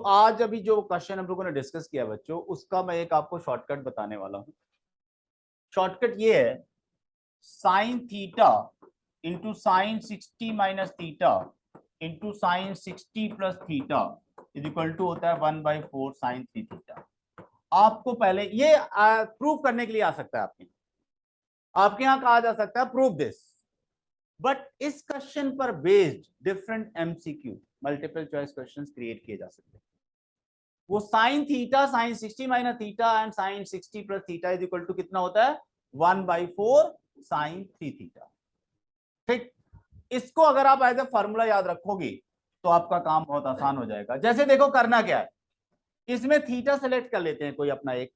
आज अभी जो क्वेश्चन हम लोगों ने डिस्कस किया बच्चों, उसका मैं एक आपको शॉर्टकट बताने वाला हूँ। शॉर्टकट ये है, sine theta into sine 60 minus theta into sine 60 plus theta is equal to होता है 1/4 साइन 3 थीटा। आपको पहले ये प्रूव करने के लिए आ सकता है, आपके यहाँ कहा जा सकता है प्रूव दिस, बट इस क्वेश्चन पर based different MCQ multiple choice questions create किए जा सकते हैं। वो sine theta sine 60 minus theta and sine 60 plus theta is equal to कितना होता है 1/4 साइन 3 थीटा। ठीक, इसको अगर आप एज ए फॉर्मूला याद रखोगे तो आपका काम बहुत आसान हो जाएगा। जैसे देखो करना क्या है, इसमें थीटा सेलेक्ट कर लेते हैं कोई अपना एक,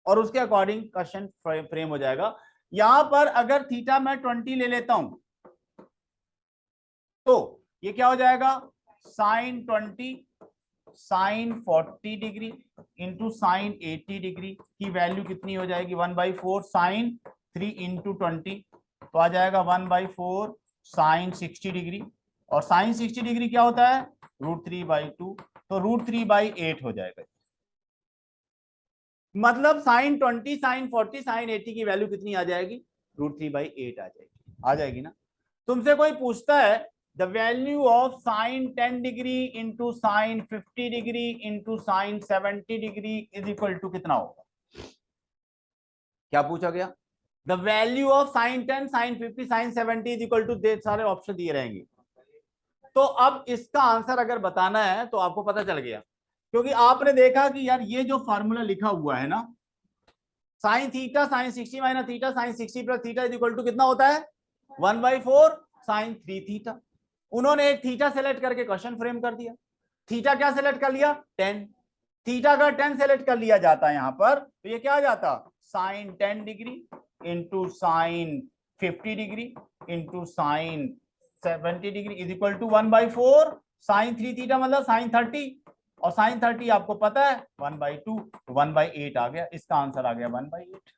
और उसके अकॉर्डिंग क्वेश्चन फ्रेम हो जाएगा। यहां पर अगर थीटा मैं 20 ले लेता हूं तो ये क्या हो जाएगा, sine 20 sine 40 degree into sine 80 degree की वैल्यू कितनी हो जाएगी 1/4 साइन 3 इंटू 20, तो आ जाएगा 1/4 साइन 60 डिग्री। और साइन 60 डिग्री क्या होता है √3/2, तो √3/8 हो जाएगा। मतलब साइन 20 साइन 40 साइन 80 की वैल्यू कितनी आ जाएगी √3/8 आ जाएगी ना। तुमसे कोई पूछता है the value of sine 10 degree into sine 50 degree into sine 70 degree is equal to कितना होगा, क्या पूछा गया, the value of sine 10 sine 50 sine 70 is equal to, सारे ऑप्शन दिए रहेंगे। तो अब इसका आंसर अगर बताना है तो आपको पता चल गया, क्योंकि आपने देखा कि यार ये जो फॉर्मूला लिखा हुआ है ना, sine theta sine 60 minus theta sine 60 plus theta is equal to कितना होता है 1/4 साइन 3 थीटा। उन्होंने एक थीटा सेलेक्ट करके क्वेश्चन फ्रेम कर दिया। थीटा क्या सेलेक्ट कर लिया 10, थीटा अगर 10 सेलेक्ट कर लिया जाता है यहां पर तो ये क्या आ जाता sine 10 degree into sine 50 degree into sine 70 degree is equal to 1/4 sine 3 theta, मतलब साइन 30, और साइन 30 आपको पता है 1/2, 1/8 आ गया। इसका आंसर आ गया 1/8।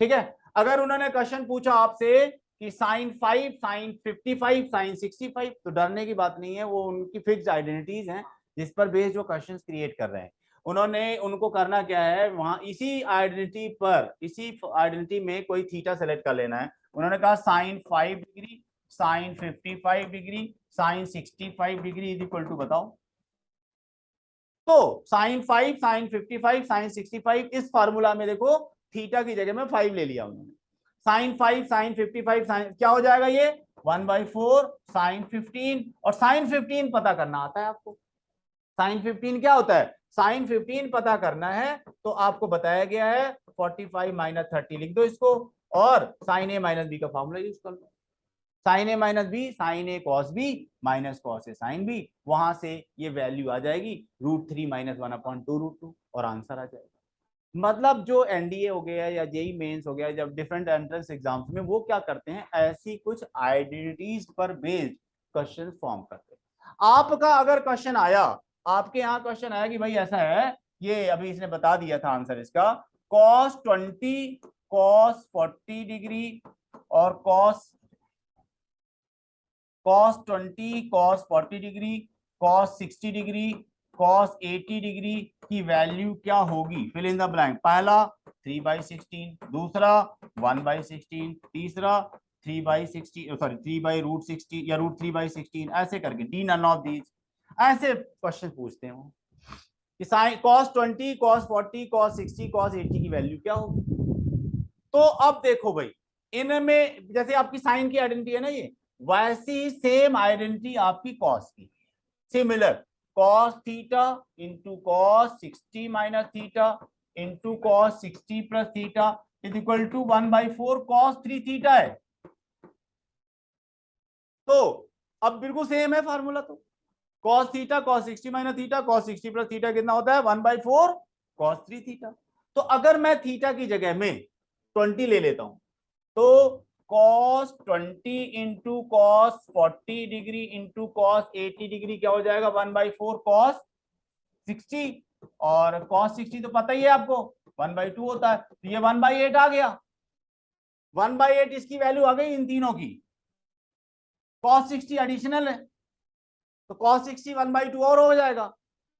ठीक है, अगर उन्होंने क्वेश्चन पूछा आपसे कि साइन 5 साइन 55 साइन 65, तो डरने की बात नहीं है, वो उनकी फिक्स्ड आइडेंटिटीज हैं जिस पर बेस्ड जो क्वेश्चंस क्रिएट कर रहे हैं। उन्होंने उनको करना क्या है, वहां इसी आइडेंटिटी पर, इसी आइडेंटिटी में कोई थीटा सेलेक्ट कर लेना है। उन्होंने कहा sine 5 degree sine 55 degree sine 65 degree is equal to, बताओ। तो साइन 5 साइन 55 साइन 65 इस फार्मूला में देखो थीटा की जगह में 5 ले लिया उन्होंने। साइन 5 साइन 55 साइन क्या हो जाएगा ये 1/4 साइन 15, और साइन 15 पता करना आता है आपको। साइन 15 क्या होता है, साइन 15 पता करना है तो आपको बताया गया है 45 माइनस 30 लिख दो इसको, और साइन ए माइनस बी का फॉर्मूला यूज कर लो। Sign A minus B sign A cos B minus cos A sine B, वहां से ये वैल्यू आ जाएगी √3 माइनस 1/2√2, और आंसर आ जाएगा। मतलब जो एनडीए हो गया या जेई मेंस हो गया, जब डिफरेंट एंट्रेंस एग्जाम्स में वो क्या करते हैं, ऐसी कुछ आइडेंटिटीज पर बेस्ड क्वेश्चन फॉर्म करते हैं। आपका अगर क्वेश्चन आया, आपके यहाँ क्वेश्चन आया कि भाई ऐसा है, ये अभी इसने बता दिया था आंसर इसका, cos 20 cos 40 डिग्री और cos 20 cos 40 degree cos 60 degree cos 80 degree की वैल्यू क्या होगी, फिल इन द ब्लैंक। पहला 3/16, दूसरा 1/16, तीसरा 3/16 सॉरी 3/√16 या √3/16, ऐसे करके डी नन ऑफ दीज, ऐसे क्वेश्चन पूछते हैं कि sign cos 20 cos 40 cos 60 cos 80 की वैल्यू क्या होगी। तो अब देखो भाई, इनमें जैसे आपकी साइन की आइडेंटिटी है ना, ये वैसी सेम आइडेंटिटी आपकी कॉस की, similar cos theta into cos 60 minus theta into cos 60 plus theta is equal to 1/4 cos 3 theta है। तो अब बिल्कुल सेम है फार्मूला, तो cos theta cos 60 minus theta cos 60 plus theta कितना होता है 1/4 कॉस 3 थीटा। तो अगर मैं थीटा की जगह में 20 ले लेता हूं तो cos 20 into cos 40 degree into cos 80 degree क्या हो जाएगा 1/4 cos 60, और cos 60 तो पता ही है आपको 1/2 होता है, तो ये 1/8 आ गया। 1/8 इसकी वैल्यू आ गई इन तीनों की, cos 60 एडिशनल है तो cos 60 1/2 और हो जाएगा,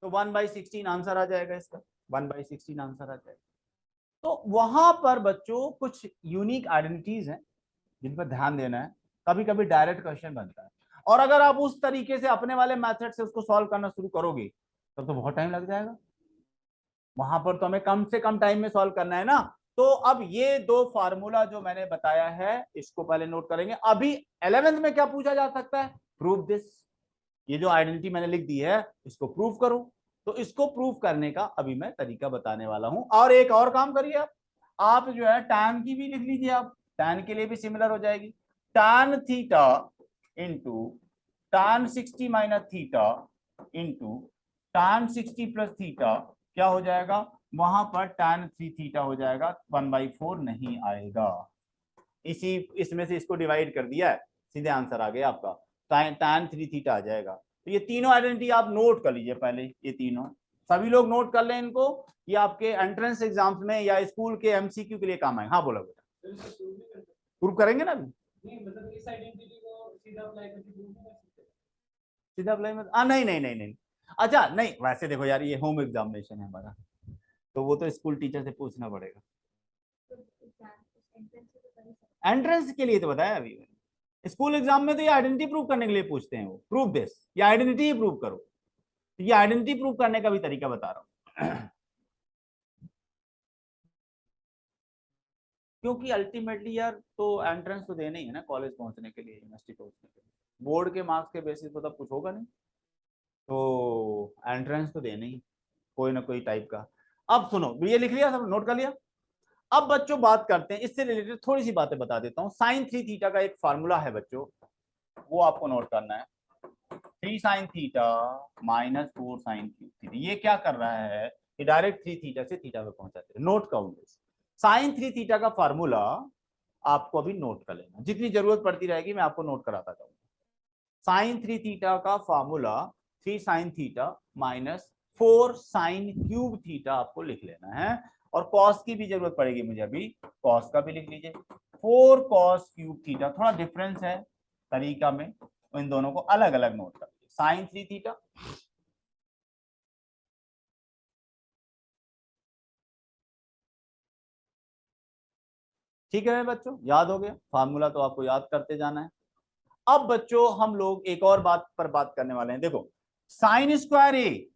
तो 1/16 आंसर आ जाएगा इसका, 1/16 आंसर आ जाएगा। तो वहां पर बच्चों कुछ यूनिक आइडेंटिटीज हैं जिन पर ध्यान देना है। कभी कभी डायरेक्ट क्वेश्चन बनता है, और अगर आप उस तरीके से अपने वाले मेथड से उसको सॉल्व करना शुरू करोगे तब तो बहुत टाइम लग जाएगा। वहां पर तो हमें कम से कम टाइम में सॉल्व करना है ना। तो अब ये दो फार्मूला जो मैंने बताया है इसको पहले नोट करेंगे। अभी 11th में क्या पूछा जा सकता है, प्रूव दिस। ये जो आइडेंटिटी मैंने लिख दी है इसको प्रूव करो। तो इसको प्रूव करने का अभी मैं तरीका बताने वाला हूं। और एक और काम करिए, आप जो है tan की भी लिख लीजिए। आप tan के लिए भी सिमिलर हो जाएगी, tan theta into tan 60 minus theta into tan 60 plus theta क्या हो जाएगा, वहां पर tan 3 थीटा हो जाएगा, 1/4 नहीं आएगा। इसी इसमें से इसको डिवाइड कर दिया है, सीधे आंसर आ गया आपका, tan 3 थीटा आ जाएगा। तो ये तीनों आइडेंटिटी आप नोट कर लीजिए पहले, ये तीनों सभी लोग नोट कर लें इनको, ये आपके एंट्रेंस एग्जाम्स में या स्कूल के एमसीक्यू के लिए काम आए। हाँ बोलो बेटा, प्रूव करेंगे ना अभी? मतलब इस आइडेंटिटी को सीधा अप्लाई करके प्रूव नहीं कर सकते? सीधा अप्लाई मत, नहीं नहीं नहीं नहीं, अच्छा नहीं, वैसे देखो यार ये होम एग्जामिनेशन है हमारा, तो वो तो स्कूल टीचर से पूछना पड़ेगा। एंट्रेंस के लिए तो बताया अभी, स्कूल एग्जाम में तो ये आइडेंटिटी प्रूव करने के लिए पूछते हैं, वो प्रूव दिस, ये आइडेंटिटी ही प्रूव करो। तो ये आइडेंटिटी प्रूव करने का भी तरीका बता रहा हूं क्योंकि अल्टीमेटली यार तो एंट्रेंस तो देना ही है ना, कॉलेज पहुंचने के लिए, यूनिवर्सिटी पहुंचने के लिए। बोर्ड के मार्क्स के बेसिस पर तो कुछ होगा नहीं, तो एंट्रेंस तो देना ही कोई ना कोई टाइप का। अब सुनो, ये लिख लिया, सब नोट कर लिया। अब बच्चों बात करते हैं, इससे रिलेटेड थोड़ी सी बातें बता देता हूँ। sin 3 थीटा का एक फार्मूला है बच्चों, वो आपको नोट करना है। 3 sin theta minus 4 sin theta, ये क्या कर रहा है, ये डायरेक्ट 3 थीटा से थीटा में पहुंचाते हैं। नोट काउंट sin 3 थीटा का फार्मूला आपको अभी नोट कर लेना, जितनी जरूरत पड़ती रहेगी मैं आपको नोट कराता जाऊंगा। sin 3 थीटा का formula 3 sin theta minus 4 sin cube theta आपको लिख लेना है। और कॉस की भी जरूरत पड़ेगी मुझे, अभी कॉस का भी लिख लीजिए, 4 cos क्यूब थीटा। थोड़ा डिफरेंस है तरीका में, इन दोनों को अलग अलग नोट कर लीजिए। sin 3 थीटा ठीक है बच्चों, याद हो गया फार्मूला, तो आपको याद करते जाना है। अब बच्चों हम लोग एक और बात पर बात करने वाले हैं। देखो sine square A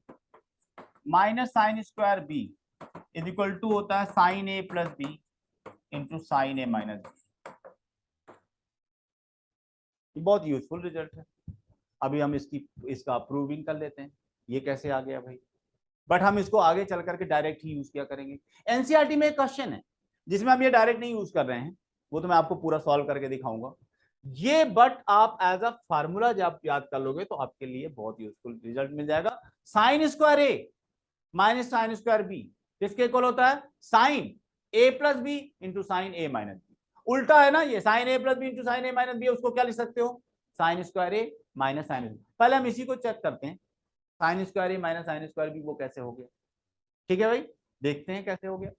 minus sine square B is equal to होता है sine A plus B into sine A minus B. बहुत यूजफुल रिजल्ट है। अभी हम इसका प्रूविंग कर लेते हैं, ये कैसे आ गया भाई। बट हम इसको आगे चल करके डायरेक्ट ही यूज किया करेंगे। एनसीईआरटी में एक क्वेश्चन है जिसमें हम ये डायरेक्ट नहीं यूज कर रहे हैं, वो तो मैं आपको पूरा सॉल्व करके दिखाऊंगा ये, बट आप एज अ फार्मूला जब आप याद कर लोगे तो आपके लिए बहुत यूजफुल रिजल्ट मिल जाएगा। Sign square A minus sine square B किसके इक्वल होता है, sine A plus B into sine A minus B. उल्टा है ना, ये sign A plus B into sine A minus B, उसको क्या लिख सकते हो, sign square A minus sine B. पहले हम इसी को चेक करते हैं, sign square A minus sine square B वो कैसे हो गया। ठीक है भाई, देखते हैं कैसे हो गया।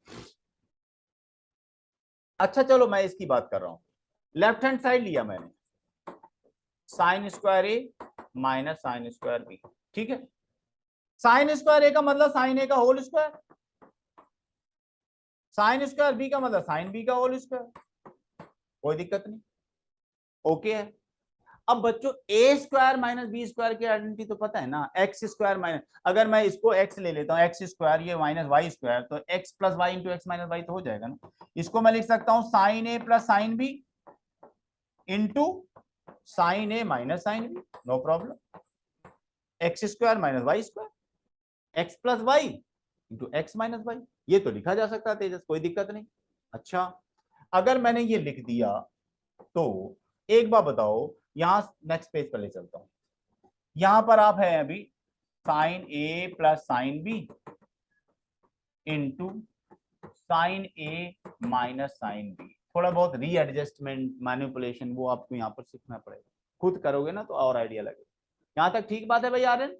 अच्छा चलो मैं इसकी बात कर रहा हूं, लेफ्ट हैंड साइड लिया मैंने, sign square A minus sine square B. ठीक है, साइन स्क्वायर ए का मतलब साइन ए का whole square, sine square B का मतलब साइन बी का होल स्क्वायर, कोई दिक्कत नहीं, ओके है। अब बच्चों A square minus B square की आइडेंटिटी तो पता है ना, एक्स स्क्वायर माइनस, अगर मैं इसको एक्स ले लेता हूँ एक्स स्क्वायर, ये माइनस वाई स्क्वायर, तो X plus Y into X minus Y तो हो जाएगा ना। इसको मैं लिख सकता हूँ sine A plus sine B into sine A minus sine B, no problem. X square minus Y square, X plus Y into X minus Y, ये तो लिखा जा सकता है तेजस, कोई दिक्कत नहीं। अच्छा अगर मैंने ये लिख दिया तो एक बार बताओ, यहां नेक्स्ट पेज पर ले चलता हूं, यहां पर आप है अभी sine A plus sine B into sine A minus sine B. थोड़ा बहुत रीएडजस्टमेंट मैनिपुलेशन वो आपको यहाँ पर सीखना पड़ेगा, खुद करोगे ना तो और आइडिया लगेगा। यहां तक ठीक बात है भाई आर्यन।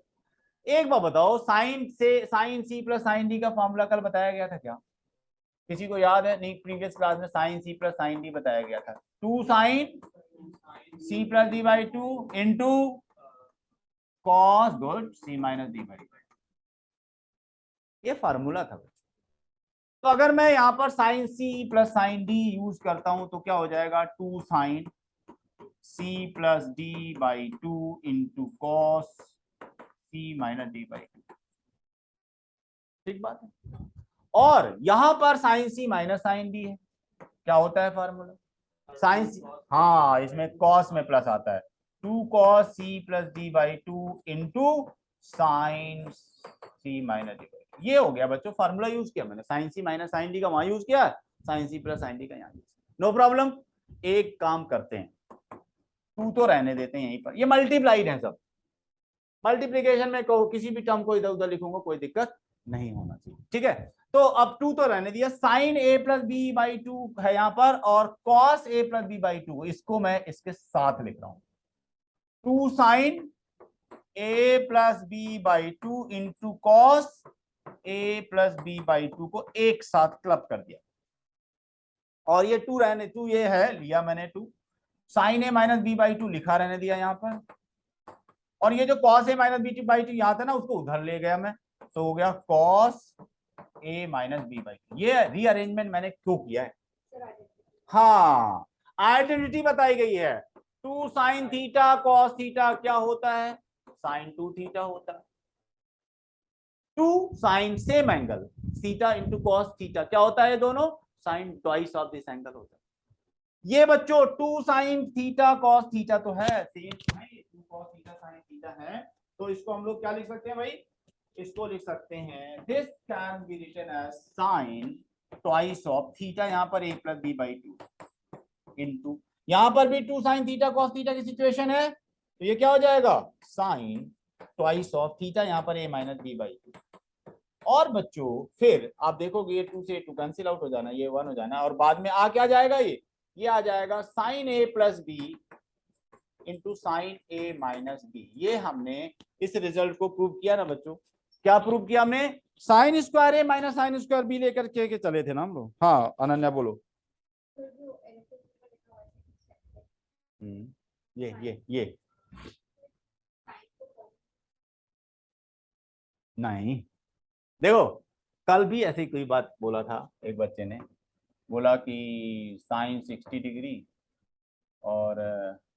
एक बार बताओ, साइन से sine C plus sine D का फॉर्मूला कल बताया गया था क्या, किसी को याद है? नहीं, प्रीवियस क्लास में sine C plus sine D बताया गया था, 2 sine C plus D by 2 into cos good C minus D by, ये फार्मूला था। तो अगर मैं यहाँ पर sine C plus sine D use करता हूं तो क्या हो जाएगा, 2 sine C plus D by 2 into cos C minus D by 2। ठीक बात है। और यहां पर sine C minus sine D है, क्या होता है फार्मूला, साइन सी, हाँ इसमें कॉस में प्लस आता है, 2 cos C plus D by 2 into sine C minus D. ये हो गया बच्चों, फार्मूला यूज किया मैंने, sine C minus sine D का वहां यूज किया, sine C plus sine D का यहाँ यूज, नो प्रॉब्लम। एक काम करते हैं, 2 तो रहने देते हैं यहीं पर, ये मल्टीप्लाइड है सब, मल्टीप्लीकेशन में किसी भी टर्म को इधर उधर लिखूंगा कोई दिक्कत नहीं होना चाहिए, ठीक है। तो अब 2 तो रहने दिया, sine A plus B by 2 है यहाँ पर, और cos A plus B by 2, इसको मैं इसके साथ लिख रहा हूं, 2 sine A plus B by 2 into cos A plus B by 2 को एक साथ क्लब कर दिया, और ये 2 रहने, 2 ये है लिया मैंने, 2 sine A minus B by 2 लिखा रहने दिया यहाँ पर, और ये जो cos A minus B by 2 यहाँ था ना, उसको उधर ले गया मैं, तो हो गया cos A minus B by 2। ये रीअरेंजमेंट मैंने क्यों किया है, हाँ आइडेंटिटी बताई गई है, 2 साइन थीटा कॉस थीटा क्या होता है, साइन 2 थीटा होता है, 2 sine same angle theta into cos theta क्या होता है, दोनों sine twice of this angle होता है। ये बच्चों 2 साइन थीटा कॉस थीटा तो है, सेम है, 2 कॉस थीटा साइन थीटा है, तो इसको हम लोग क्या लिख सकते हैं भाई, इसको लिख सकते हैं, this can be written as sine twice of theta, यहाँ पर a plus B by 2 into, यहाँ पर भी 2 साइन थीटा कॉस थीटा की सिचुएशन है, तो ये क्या हो जाएगा, साइन ट्वाइस ऑफ थीटा, यहाँ पर a माइनस बी बाई 2। और बच्चों फिर आप देखोगे ये 2 से 2 कैंसिल आउट हो जाना, ये 1 हो जाना, और बाद में आ क्या जाएगा, ये आ जाएगा sign A plus B into sine A minus B. ये हमने इस रिजल्ट को प्रूव किया ना बच्चों, क्या प्रूव किया हमने, sign square A minus sine square B लेकर के चले थे ना हम लोग। हाँ अनन्या बोलो। ये नहीं, देखो कल भी ऐसी कोई बात बोला था, एक बच्चे ने बोला कि साइन 60 डिग्री और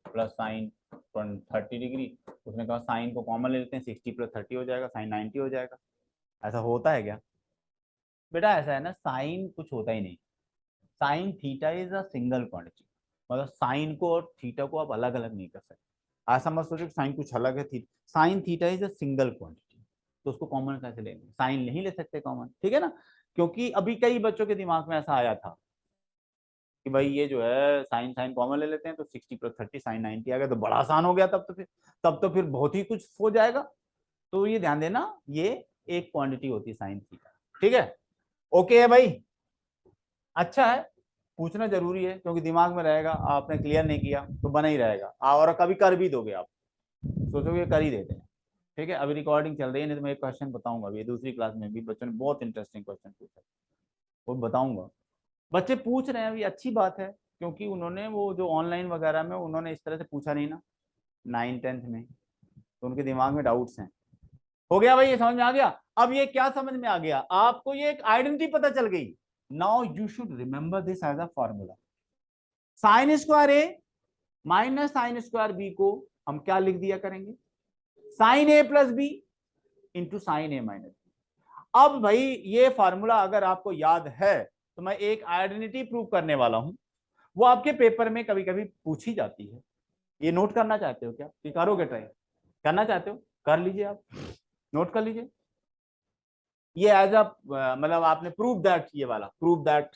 प्लस साइन 30 डिग्री, उसने कहा साइन को कॉमन ले लेते हैं, 60 प्लस 30 हो जाएगा, साइन 90 हो जाएगा। ऐसा होता है क्या बेटा, ऐसा है ना, साइन कुछ होता ही नहीं, sine theta is a single quantity, मतलब साइन को और थीटा को आप अलग अलग नहीं कर सकते। ऐसा मत सोचो साइन कुछ अलग है, sine theta is a single quantity, तो उसको कॉमन कैसे लेंगे, साइन नहीं ले सकते कॉमन, ठीक है ना। क्योंकि अभी कई बच्चों के दिमाग में ऐसा आया था कि भाई ये जो है साइन साइन कॉमन ले लेते हैं, तो 60 प्लस 30 साइन 90 आ गया, तो बड़ा आसान हो गया, तब तो फिर बहुत ही कुछ हो जाएगा। तो ये ध्यान देना, ये एक क्वांटिटी होती है साइन थीटा, ठीक है। ओके है भाई, अच्छा है, पूछना जरूरी है, क्योंकि दिमाग में रहेगा, आपने क्लियर नहीं किया तो बना ही रहेगा, और कभी कर भी दोगे आप, सोचोगे कर ही देते हैं, ठीक है। अभी रिकॉर्डिंग चल रही है, नहीं तो मैं एक क्वेश्चन बताऊंगा, अभी दूसरी क्लास में भी बच्चों ने बहुत इंटरेस्टिंग क्वेश्चन पूछा, वो बताऊंगा। बच्चे पूछ रहे हैं अभी, अच्छी बात है, क्योंकि उन्होंने वो जो ऑनलाइन वगैरह में उन्होंने इस तरह से पूछा नहीं ना 9th 10th में, तो उनके दिमाग में डाउट्स हैं। हो गया भाई, ये समझ में आ गया। अब ये क्या समझ में आ गया आपको, ये एक आइडेंटिटी पता चल गई। Now you should remember this as a formula, sine square A minus sine square B को हम क्या लिख दिया करेंगे, sine A plus B into sine A minus B. अब भाई ये फॉर्मूला अगर आपको याद है, तो मैं एक आइडेंटिटी प्रूव करने वाला हूं, वो आपके पेपर में कभी कभी पूछी जाती है। ये नोट करना चाहते हो क्या, कि करोगे ट्राई, करना चाहते हो कर लीजिए, आप नोट कर लीजिए। ये एज अ मतलब आपने प्रूव दैट, ये वाला प्रूव दैट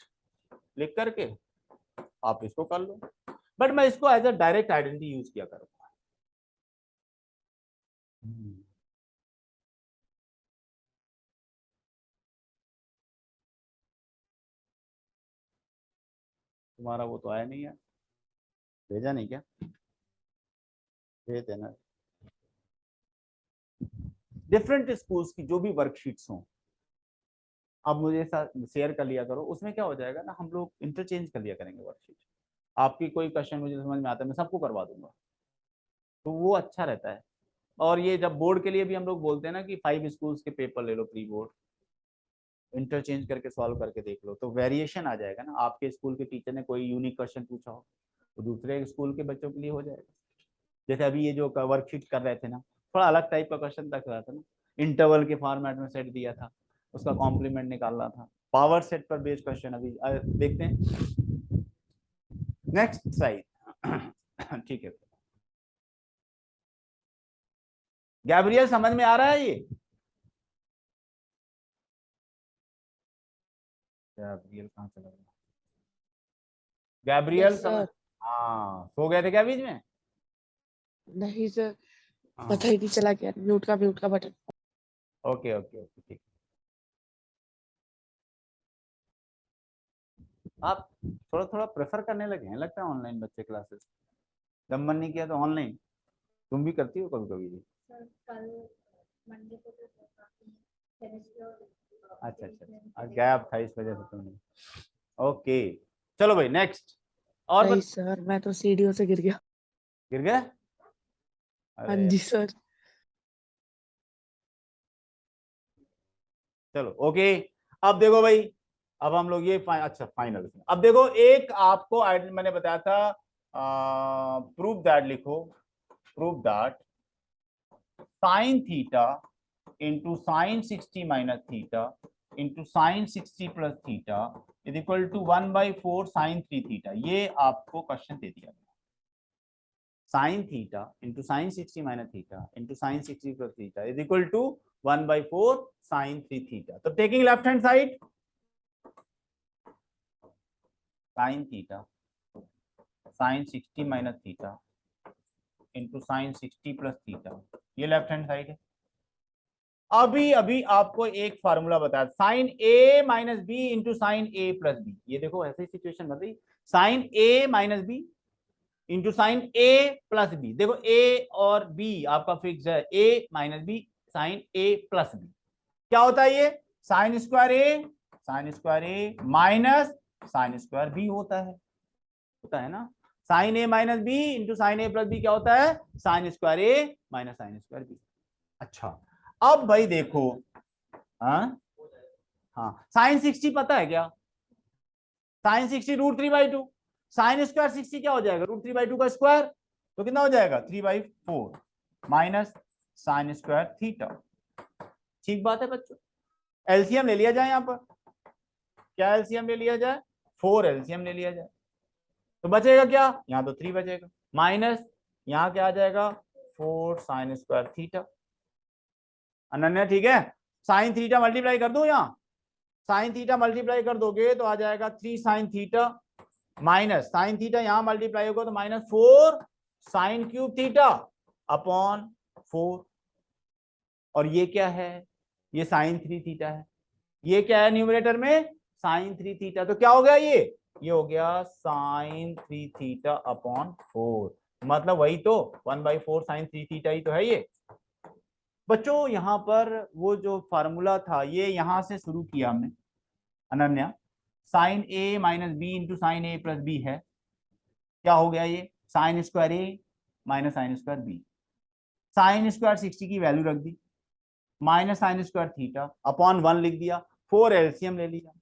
लिख करके आप इसको कर लो, बट मैं इसको as a direct identity use किया करूंगा। तुम्हारा वो तो आया नहीं है, भेजा नहीं क्या, भेज देना। डिफरेंट स्कूल्स की जो भी वर्कशीट्स हों, आप मुझे साथ शेयर कर लिया करो, उसमें क्या हो जाएगा ना, हम लोग इंटरचेंज कर लिया करेंगे वर्कशीट। आपकी कोई क्वेश्चन मुझे समझ में आता है, मैं सबको करवा दूंगा, तो वो अच्छा रहता है। और ये जब बोर्ड के लिए भी हम लोग बोलते हैं ना कि 5 स्कूल्स के पेपर ले लो प्री बोर्ड, इंटरचेंज करके सॉल्व करके देख लो, तो वेरिएशन आ जाएगा ना। आपके स्कूल के टीचर ने कोई यूनिक क्वेश्चन पूछा हो तो दूसरे स्कूल के बच्चों के लिए हो जाएगा। जैसे अभी ये जो वर्कशीट कर रहे थे ना, थोड़ा अलग टाइप का क्वेश्चन रख रहा था ना, इंटरवल के फॉर्मेट में सेट दिया था, उसका कॉम्प्लीमेंट निकालना था, पावर सेट पर बेस्ड क्वेश्चन अभी देखते हैं। Next slide. ठीक है, गैब्रियल समझ में आ रहा है ये? गैब्रियल कहाँ चला गया? गैब्रियल यस समझ, सर। हाँ सो गए थे क्या बीच में? नहीं सर, हाँ, पता ही नहीं चला क्या म्यूट का बटन। ओके ओके ओके ठीक। आप थोड़ा थोड़ा प्रेफर करने लगे हैं लगता है ऑनलाइन बच्चे क्लासेस, जब मन नहीं किया तो ऑनलाइन। तुम भी करती हो कभी कभी भी? कल मंडे को तो अच्छा अच्छा, गैप था इस वजह से तुमने, ओके। चलो भाई नेक्स्ट। और नहीं सर, मैं तो सीढ़ियों से गिर गया। गिर गए? हाँ अरे जी सर। चलो ओके। अब देखो भाई, अब हम लोग ये अच्छा फाइनल। अब देखो एक आपको मैंने बताया था, प्रूफ दैट लिखो, proof that sine theta into sine 60 minus theta into sine 60 plus theta is equal to 1/4 sine 3 theta. ये आपको क्वेश्चन दे दिया गया, sine theta into sine 60 minus theta into sine 60 plus theta is equal to 1/4 sine 3 theta. तो taking left hand side, sine theta sine 60 minus theta into sine 60 plus theta, ये left hand side है। अभी अभी आपको एक formula बताया, sign A minus B into sine A plus B. ये देखो ऐसी सिचुएशन बन रही, sign A minus B into sine A plus B. देखो ए और बी आपका फिक्स है, ए minus B sign A plus B. क्या होता है ये? Sine square A minus sine square B होता है ना। Sign A minus B into sine A plus B क्या होता है? Sign square A minus sine square B. अच्छा अब भाई देखो, हाँ हाँ, साइन 60 पता है क्या? साइन 60 √3/2, साइन स्क्वायर 60 क्या हो जाएगा? √3/2 का स्क्वायर, तो कितना हो जाएगा? 3/4 माइनस साइन स्क्वायर थीटा। ठीक बात है बच्चों, एलसीएम ले लिया जाए, यहाँ पर क्या एलसीएम ले लिया जाए? 4 एलसीएम ले लिया जाए, तो बचेगा क्या? यहाँ तो 3 बचेगा, माइनस यहाँ क्या आ जाएगा? 4 साइन स्क्वायर थीटा। अनन्या ठीक है, साइन थीटा मल्टीप्लाई कर दो, यहाँ साइन थीटा मल्टीप्लाई कर दोगे तो आ जाएगा 3 sine theta, minus sine theta यहाँ मल्टीप्लाई होगा तो -4 साइन क्यूब थीटा अपॉन 4। और ये क्या है? ये साइन 3 थीटा है। ये क्या है न्यूमरेटर में? Sine 3 theta. तो क्या हो गया ये हो गया साइन 3 थीटा अपॉन 4। मतलब वही तो 1/4 साइन 3 थीटा ही तो है ये। बच्चों यहाँ पर वो जो फार्मूला था ये यहाँ से शुरू किया हमने, Ananya, sine A minus B into sine A plus B है। क्या हो गया ये? Sine square A minus sine square B. Sine square 60 की वैल्यू रख दी, minus sine square theta upon 1 लिख दिया, 4 एलसीएम ले लिया,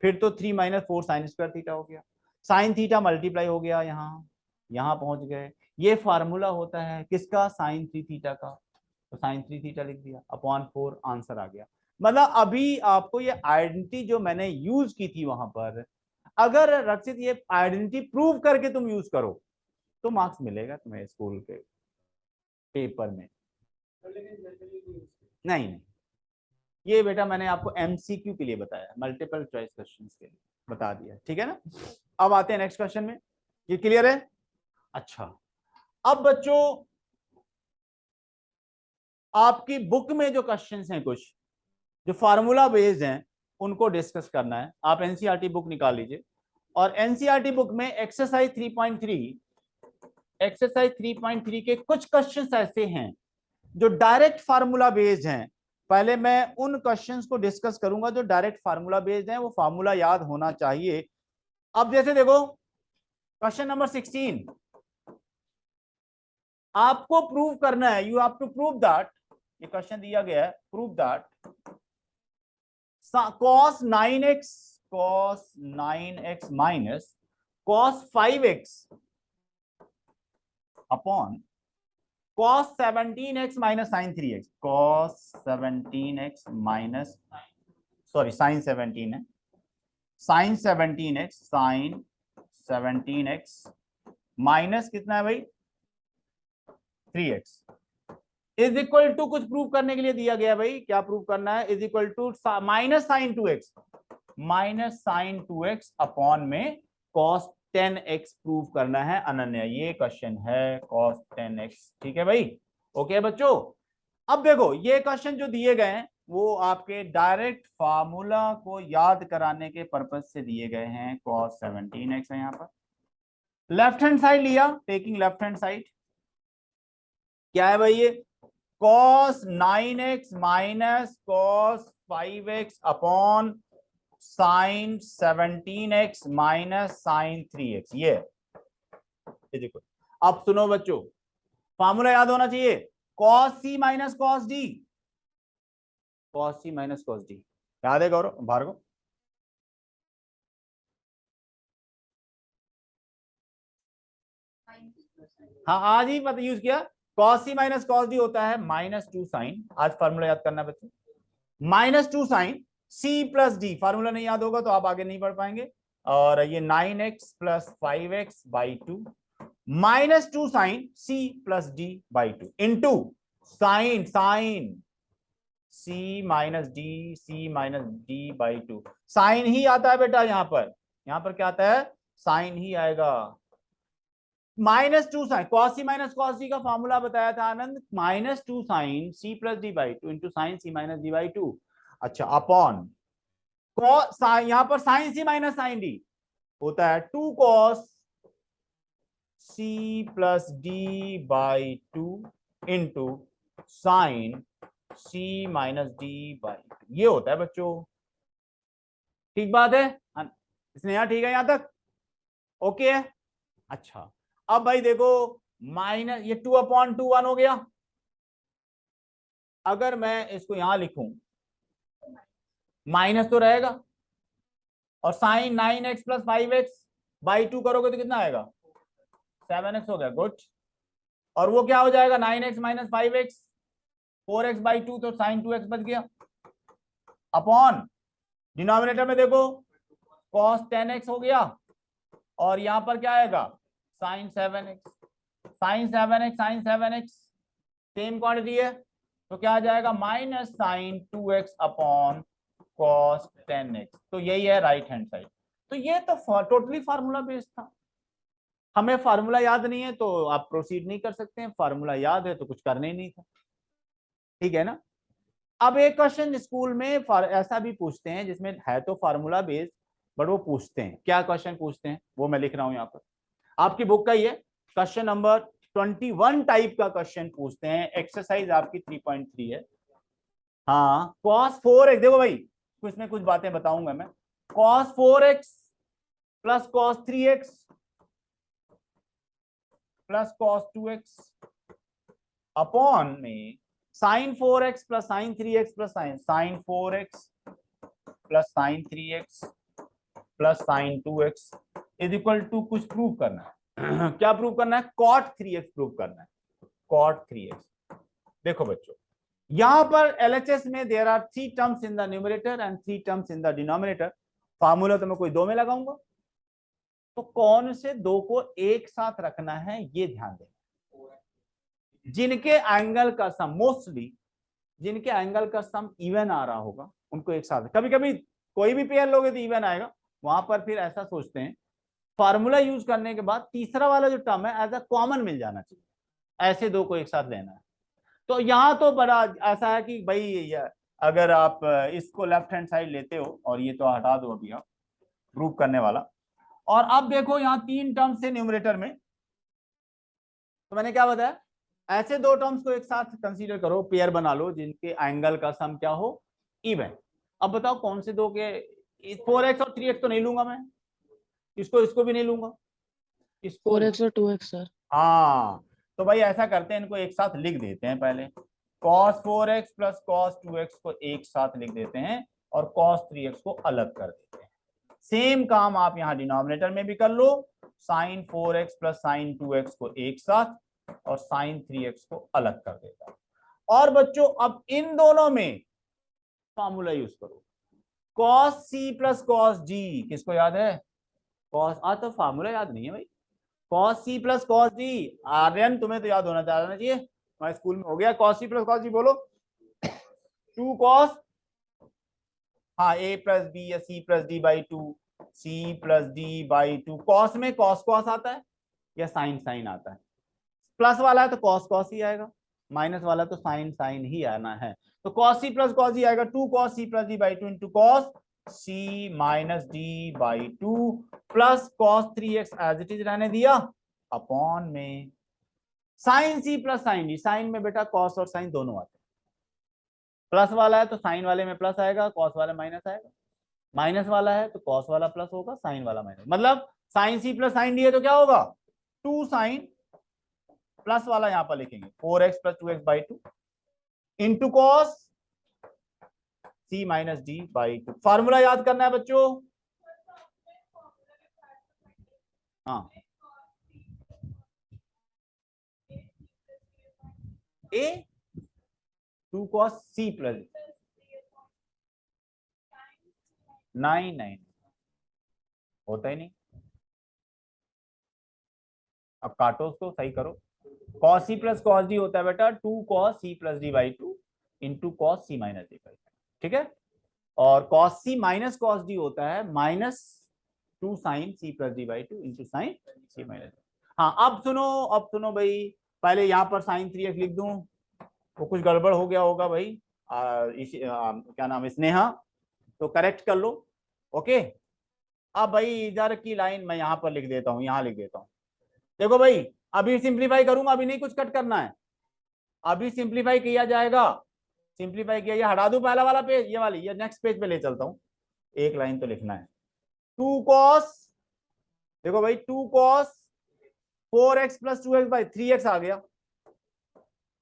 फिर तो 3 - 4 साइन स्क्वायर थीटा हो गया, साइन थीटा मल्टीप्लाई हो गया, यहाँ पहुंच गए। ये फार्मूला होता है किसका? साइन 3 थीटा का। तो साइन 3 थीटा लिख दिया अपॉन 4, आंसर आ गया। मतलब अभी आपको ये आइडेंटिटी जो मैंने यूज की थी वहां पर, अगर रक्षित ये आइडेंटिटी प्रूव करके तुम यूज करो तो मार्क्स मिलेगा तुम्हें स्कूल के पेपर में। नहीं, ये बेटा मैंने आपको एमसीक्यू के लिए बताया, मल्टीपल चॉइस क्वेश्चंस के लिए बता दिया, ठीक है ना। अब आते हैं नेक्स्ट क्वेश्चन में, ये क्लियर है? अच्छा, अब बच्चों आपकी बुक में जो क्वेश्चंस हैं, कुछ जो फार्मूला बेस्ड हैं, उनको डिस्कस करना है। आप एनसीईआरटी बुक निकाल लीजिए, और एनसीईआरटी बुक में एक्सरसाइज 3.3 के कुछ क्वेश्चंस ऐसे हैं जो डायरेक्ट फार्मूला बेस्ड हैं। पहले मैं उन क्वेश्चंस को डिस्कस करूंगा जो डायरेक्ट फार्मूला बेस्ड हैं, वो फार्मूला याद होना चाहिए। अब जैसे देखो क्वेश्चन नंबर 16, आपको प्रूव करना है, you have to prove that, ये क्वेश्चन दिया गया है, prove that cos 9x minus cos 5x upon cos 17x minus sin 3x, cos 17x minus, sorry sin 17 है, sin 17x माइनस कितना है भाई 3x इज इक्वल टू, कुछ prove करने के लिए दिया गया भाई, क्या प्रूव करना है, is equal to minus sine 2x upon में cos 10x प्रूव करना है अनन्या, ये क्वेश्चन है cos 10x, ठीक है भाई, ओके बच्चों। अब देखो ये क्वेश्चन जो दिए गए हैं वो आपके डायरेक्ट फार्मूला को याद कराने के पर्पज से दिए गए हैं, cos 17x है यहाँ पर, लेफ्ट हैंड साइड लिया, टेकिंग लेफ्ट हैंड साइड, क्या है भाई ये cos 9x minus cos 5x upon sin 17x minus sin 3x, ये देखो। अब सुनो बच्चों, फार्मूला याद होना चाहिए, cos c minus cos d, cos c minus cos d, याद है गौरव भार्गव? हाँ आज ही पता यूज किया, cos c minus cos d होता है -2 sin, आज फार्मूला याद करना बच्चों, -2 sin c plus D, formula नहीं याद होगा तो आप आगे नहीं बढ़ पाएंगे, और ये 9x plus 5x by 2 -2 sin c plus d by 2 into sine c minus d by 2, sine ही आता है बेटा, यहाँ पर क्या आता है, साइन ही आएगा, -2 sine cos c minus cos d का फॉर्मूला बताया था Anand, -2 sine c plus d by 2 into sine c minus d by 2, अच्छा अपॉन यहाँ पर sine c minus sine d होता है 2 cos c plus d by 2 into sine c minus d by 2, ये होता है बच्चों, ठीक बात है, इसने यहाँ ठीक है यहां तक, ओके है। अच्छा अब भाई देखो, माइनस ये 2/2 1 हो गया, अगर मैं इसको यहां लिखूं माइनस तो रहेगा, और sign 9x plus 5x by 2 करोगे तो कितना आएगा 7x हो गया, गुड, और वो क्या हो जाएगा 9x minus 5x 4x by 2, तो साइन 2x बच गया, अपॉन डिनोमिनेटर में देखो cos 10x हो गया, और यहां पर क्या आएगा साइन 7x सेम क्वांटिटी है, तो क्या आ जाएगा minus sine 2x upon cos 10x, तो यही है राइट हैंड साइड। तो ये तो टोटली फार्मूला बेस्ड था, हमें फार्मूला याद नहीं है तो आप प्रोसीड नहीं कर सकते हैं, फार्मूला याद है तो कुछ करने ही नहीं था, ठीक है ना। अब एक क्वेश्चन स्कूल में ऐसा भी पूछते हैं जिसमें है तो फार्मूला बेस्ड, बट वो पूछते हैं, क्या क्वेश्चन पूछते हैं वो मैं लिख रहा हूं यहाँ पर, आपकी बुक का ही है, क्वेश्चन नंबर 21 टाइप का क्वेश्चन पूछते हैं, एक्सरसाइज आपकी 3.3 है, हाँ cos 4x, देखो भाई इसमें कुछ बातें बताऊंगा मैं, cos 4x plus cos 3x plus cos 2x upon में sin 4x plus sin 3x plus sin 4x plus sin 3x plus sin 2x is equal to कुछ प्रूव करना है क्या प्रूव करना है, cot 3x प्रूव करना है, cot 3x। देखो बच्चों यहां पर LHS में there are 3 terms in the numerator and 3 terms in the denominator, formula तो मैं कोई 2 में लगाऊंगा, तो कौन से 2 को एक साथ रखना है ये ध्यान दें, जिनके एंगल का सम मोस्टली जिनके एंगल का सम इवन आ रहा होगा उनको एक साथ, कभी कभी कोई भी पेयर लोगे तो इवन आएगा, वहां पर फिर ऐसा सोचते हैं फार्मूला यूज करने के बाद तीसरा वाला जो टर्म है एज अ कॉमन मिल जाना चाहिए, ऐसे 2 को एक साथ लेना है। तो यहां तो बड़ा ऐसा है कि भाई अगर आप इसको लेफ्ट हैंड साइड लेते हो, और ये तो हटा दो अभी आप प्रूव करने वाला, और अब देखो यहाँ 3 टर्म्स से न्यूमरेटर में, तो मैंने क्या बताया ऐसे 2 टर्म्स को एक साथ कंसीडर करो, पेयर बना लो जिनके एंगल का सम क्या हो इवन। अब बताओ कौन से 2 के, 4x और 3x तो नहीं लूंगा मैं, इसको भी नहीं लूंगा, इसको 4x और 2x सर, हाँ तो भाई ऐसा करते हैं, इनको एक साथ लिख देते हैं पहले। cos 4x plus cos 2x को एक साथ लिख देते हैं और cos 3x को अलग कर देते हैं। सेम काम आप यहाँ डिनोमिनेटर में भी कर लो, sin 4x plus sin 2x को एक साथ और sin 3x को अलग कर देता हूं। और बच्चों अब इन दोनों में फॉर्मूला यूज करो, cos c plus cos g, किसको याद है? cos तो फॉर्मूला याद नहीं है भाई। cos c plus cos g, Aryan तुम्हें तो याद होना चाहिए, हमारे स्कूल में हो गया। cos c plus cos g बोलो। 2 cos, हाँ a प्लस b या c plus d by 2, c plus d by 2। cos में cos cos आता है या sin sin आता है? प्लस वाला है तो cos cos ही आएगा, माइनस वाला तो sin sin ही आना है। तो cos c plus cos g आएगा 2 cos c plus d by 2 into cos c minus d by 2 plus cos 3x as it is रहने दिया अपॉन में sin c plus sin d। Sine में बेटा cos और sin दोनों आते हैं, प्लस वाला है तो साइन वाले में प्लस आएगा, कॉस वाले माइनस आएगा, माइनस वाला है तो कॉस वाला प्लस होगा, साइन वाला माइनस। मतलब sine C plus sine D है तो क्या होगा? 2 साइन, प्लस वाला यहां पर लिखेंगे 4x plus 2x by 2 into cos C minus D by 2। Formula याद करना है बच्चों। हाँ, ए 2 cos c प्लस 9 होता ही नहीं। अब काटो उसको, सही करो। cos c plus cos d होता है बेटा 2 cos c plus d by 2 into cos c minus d by 2, ठीक है। और cos c minus cos d होता है minus 2 sine c plus d by 2 into sine c minus. हाँ अब सुनो भाई, पहले यहाँ पर साइन 3x लिख दूं, वो कुछ गड़बड़ हो गया होगा भाई। क्या नाम है, स्नेहा, तो करेक्ट कर लो। ओके, अब भाई इधर की लाइन मैं यहाँ पर लिख देता हूँ, यहाँ लिख देता हूँ। देखो भाई अभी सिंप्लीफाई करूंगा, अभी नहीं कुछ कट करना है, अभी सिंप्लीफाई किया जाएगा। सिंप्लीफाई किया, ये हटा दूं पहला वाला पेज, ये वाली, ये नेक्स्ट पेज पे ले चलता हूँ। एक लाइन तो लिखना है। 2 cos, देखो भाई 2 cos 4x plus 2x by 3x आ गया,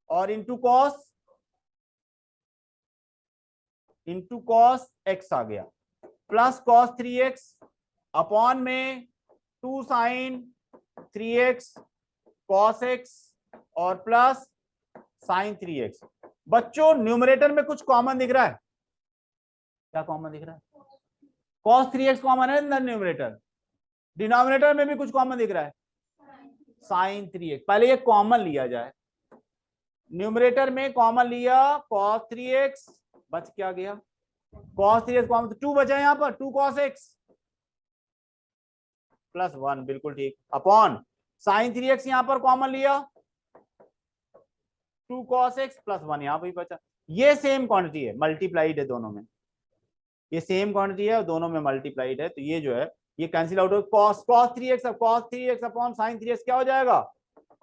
और इंटू cos x आ गया, प्लस cos 3x अपॉन में 2 साइन 3x cos x और प्लस साइन 3x। बच्चों न्यूमरेटर में कुछ कॉमन दिख रहा है? क्या कॉमन दिख रहा है? cos 3x कॉमन है ना न्यूमरेटर। डिनोमिनेटर में भी कुछ कॉमन दिख रहा है, साइन 3x। पहले ये कॉमन लिया जाए, न्यूमरेटर में कॉमन लिया cos 3x, बच क्या गया cos 3x कॉमन, तो 2 बचा यहाँ पर 2 cos x प्लस 1, बिल्कुल ठीक, अपॉन साइन 3x यहां पर कॉमन लिया 2 cos x प्लस 1 यहां पर बचा। ये सेम क्वांटिटी है, मल्टीप्लाइड है दोनों में, ये सेम क्वांटिटी है और दोनों में मल्टीप्लाइड है, तो ये जो है ये कैंसिल आउट हो, cos 3x, अब cos 3x upon sin 3x क्या हो जाएगा?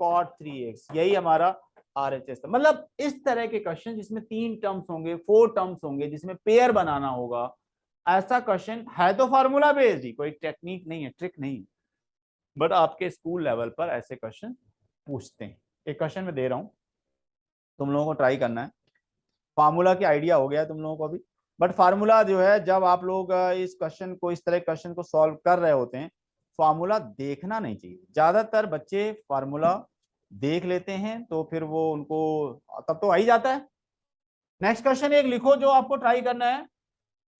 cot 3x। यही हमारा RHS था। मतलब इस तरह के क्वेश्चन जिसमें 3 टर्म्स होंगे, 4 टर्म्स होंगे, जिसमें पेयर बनाना होगा, ऐसा क्वेश्चन है तो फार्मूला बेस्ड ही, कोई टेक्निक नहीं है, ट्रिक नहीं, बट आपके स्कूल लेवल पर ऐसे क्वेश्चन पूछते हैं। एक क्वेश्चन में दे रहा हूं, तुम लोगों को ट्राई करना है। फार्मूला की आइडिया हो गया तुम लोगों को अभी, बट फार्मूला जो है जब आप लोग इस क्वेश्चन को, इस तरह क्वेश्चन को सॉल्व कर रहे होते हैं, फार्मूला देखना नहीं चाहिए। ज्यादातर बच्चे फार्मूला देख लेते हैं तो फिर वो उनको तब तो आ ही जाता है। नेक्स्ट क्वेश्चन एक लिखो जो आपको ट्राई करना है।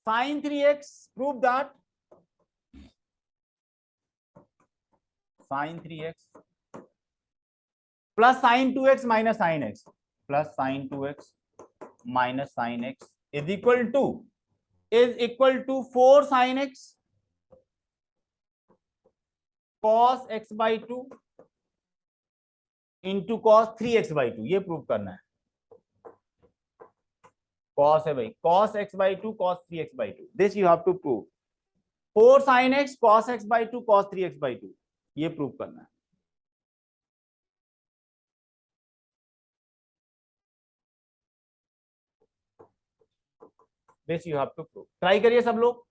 sin 3x prove that sin 3x plus sin 2x minus sin x plus sin 2x minus sin x is equal to 4 sin x cos x by 2 into cos 3x by 2। ये prove करना है। cos है भाई, cos x by 2 cos 3x by 2, this you have to prove. 4 sin x cos x by 2 cos 3x by 2, ये prove करना है। This you have to prove. Try करिए सब लोग।